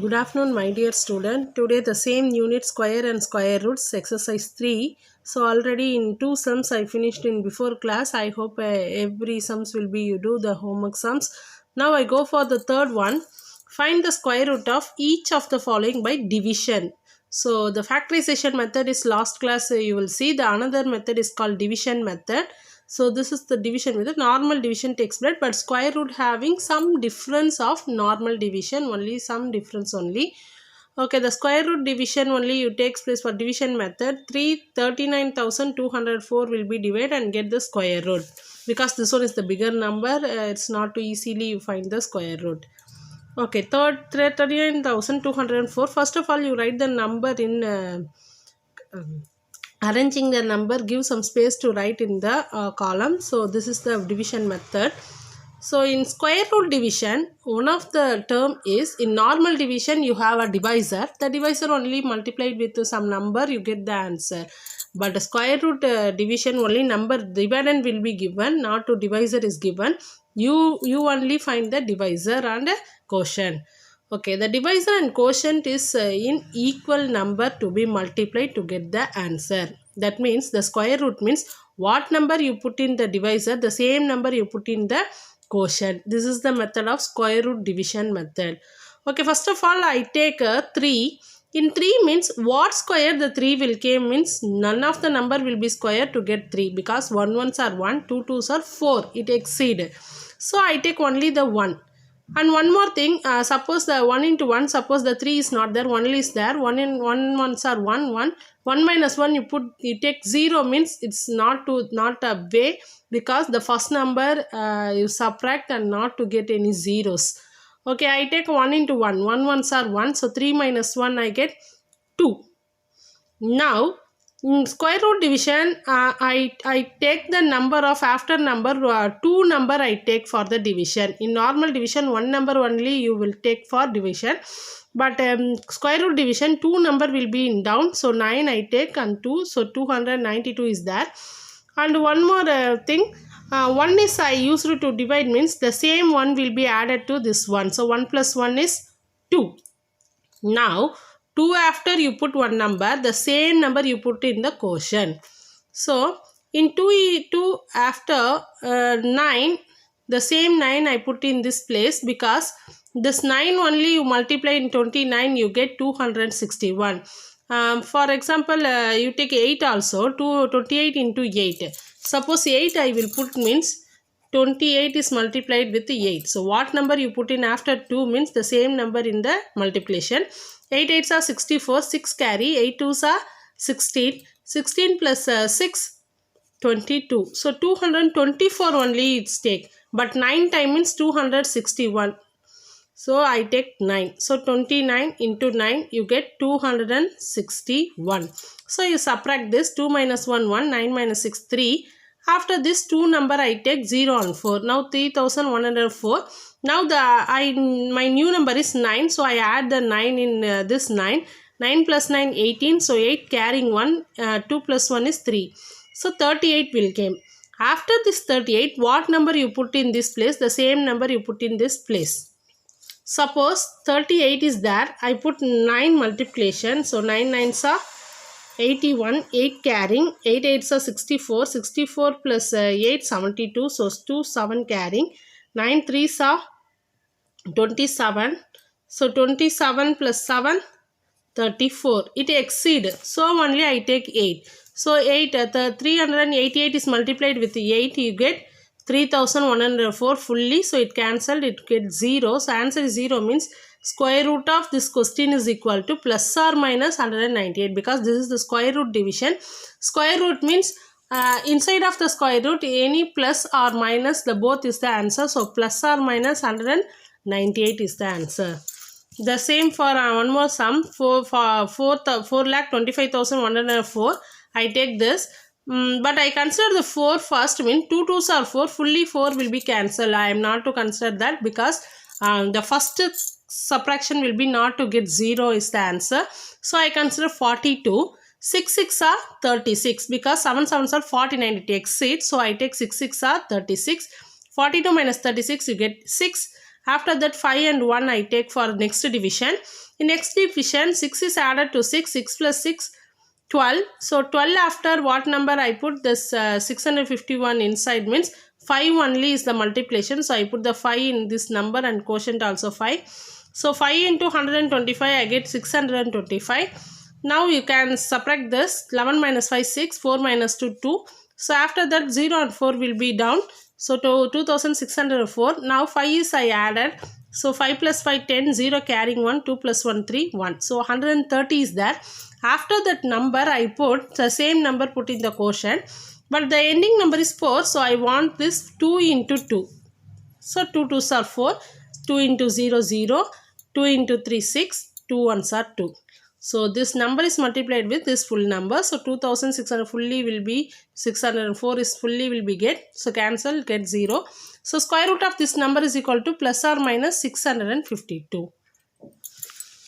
Good afternoon, my dear student. Today the same unit square and square roots exercise 3. So already in two sums I finished in before class. I hope every sums will be you do the homework sums. Now I go for the third one. Find the square root of each of the following by division. So the factorization method is last class you will see. The another method is called division method. So this is the division with the normal division takes place, but square root having some difference of normal division, only some difference only. Okay, the square root division only you takes place for division method. 339,204 will be divided and get the square root. Because this one is the bigger number, it's not too easily you find the square root. Okay, 39,204. First of all, you write the number in arranging the number, give some space to write in the column. So this is the division method. So in square root division, one of the term is in normal division you have a divisor. The divisor only multiplied with some number you get the answer. But the square root division only number dividend will be given, not to divisor is given. You only find the divisor and quotient. Okay, the divisor and quotient is in equal number to be multiplied to get the answer. That means the square root means what number you put in the divisor, the same number you put in the quotient. This is the method of square root division method. Okay, first of all I take a 3. In 3 means what square the 3 will came means none of the number will be square to get 3 because 1 ones are 1, 2 twos are 4. It exceed. So I take only the 1. And one more thing, suppose the 1 into 1, suppose the 3 is not there, 1 is there, 1 in 1 ones are 1, 1. 1 minus 1 you take 0 means it's not a way because the first number you subtract and not to get any zeros. Okay, I take 1 into 1, 1 ones are 1, so 3 minus 1 I get 2. Now in square root division, I take the number of after number 2 number I take for the division. In normal division 1 number only you will take for division. But square root division 2 number will be in down. So 9 I take and 2. So 292 is there. And one more thing. 1 is I used to divide means the same one will be added to this one. So 1 plus 1 is 2. Now 2 after you put one number, the same number you put in the quotient. So in 2 after 9, the same 9 I put in this place because this 9 only you multiply in 29 you get 261. For example, you take 8 also, 28 into 8. Suppose 8 I will put means 28 is multiplied with 8. So what number you put in after 2 means the same number in the multiplication. 8 8s are 64, 6 carry, 8 2s are 16, 16 plus 6, 22. So 224 only it's take. But 9 times means 261. So I take 9. So 29 into 9 you get 261. So you subtract this 2 minus 1 1, 9 minus 6 3. After this 2 number I take 0 and 4. Now 3104. Now my new number is 9. So I add the 9 in this 9. 9 plus 9 18. So 8 carrying 1. 2 plus 1 is 3. So 38 will came. After this 38 what number you put in this place? The same number you put in this place. Suppose 38 is there. I put 9 multiplication. So 9 9s are 81, 8 carrying, 8 8s are 64, 64 plus 8 72, so 2 7 carrying, 9 3s are 27, so 27 plus 7 34, it exceed, so only I take 8. So 8, the 388 is multiplied with 8, you get 3104 fully, so it cancelled, it gets 0. So answer is 0 means square root of this question is equal to plus or minus 198 because this is the square root division. Square root means inside of the square root any plus or minus the both is the answer. So plus or minus 198 is the answer. The same for one more sum for 4,25,104. I take this. But I consider the 4 first mean 2 2s are 4, fully 4 will be cancelled. I am not to consider that because the first subtraction will be not to get 0 is the answer. So I consider 42. 6 6 are 36 because 7 7s are 49, it exceeds. So I take 6 6 are 36. 42 minus 36 you get 6. After that 5 and 1 I take for next division. In next division 6 is added to 6, 6 plus 6 12. So 12 after what number I put this 651 inside means 5 only is the multiplication. So I put the 5 in this number and quotient also 5. So 5 into 125 I get 625. Now you can subtract this. 11 minus 5 6, 4 minus 2 2. So after that 0 and 4 will be down. So to 2604. Now 5 is I added. So 5 plus 5 10, 0 carrying 1, 2 plus 1 3 1. So 130 is there. After that number I put the same number put in the quotient, but the ending number is 4, so I want this 2 into 2. So 2 2s are 4, 2 into 0 0, 2 into 3 6, 2 1s are 2. So this number is multiplied with this full number. So 2600 fully will be 604 is fully will be get. So cancel, get 0. So square root of this number is equal to plus or minus 652.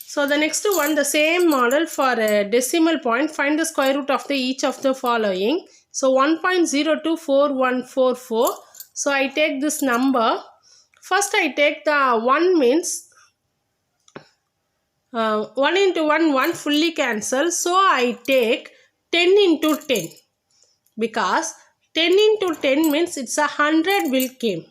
So the next one, the same model for a decimal point. Find the square root of each of the following. So 1.024144. So I take this number. First I take the 1 means 1 into 1, 1 fully cancel. So I take 10 into 10. Because 10 into 10 means it's 100 will came.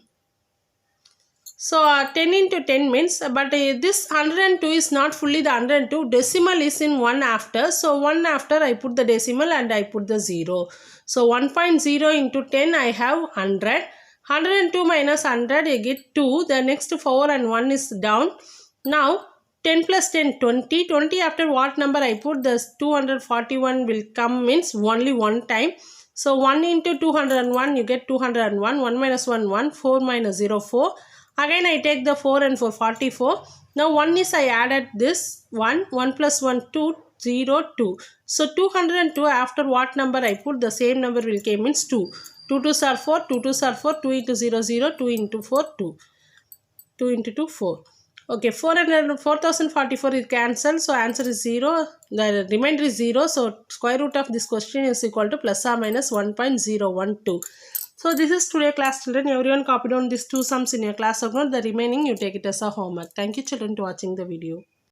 So 10 into 10 means, but this 102 is not fully the 102. Decimal is in 1 after. So 1 after I put the decimal and I put the 0. So 1.0 into 10 I have 100. 102 minus 100 I get 2. The next 4 and 1 is down. Now 10 plus 10 20. 20 after what number I put, the 241 will come means only one time. So 1 into 201 you get 201. 1 minus 1 1. 4 minus 0 4. Again I take the 4 and 4 44. Now 1 is I added this 1. 1 plus 1 2 0 2. So 202 after what number I put, the same number will came means 2. 2 2s are 4. 2 2s are 4. 2 into 0 0. 2 into 4 2. 2 into 2 4. Okay, 4044 is cancelled. So answer is 0. The remainder is 0. So square root of this question is equal to plus or minus 1.012. So this is today class, children. Everyone copy down these two sums in your class note. The remaining you take it as a homework. Thank you children to watching the video.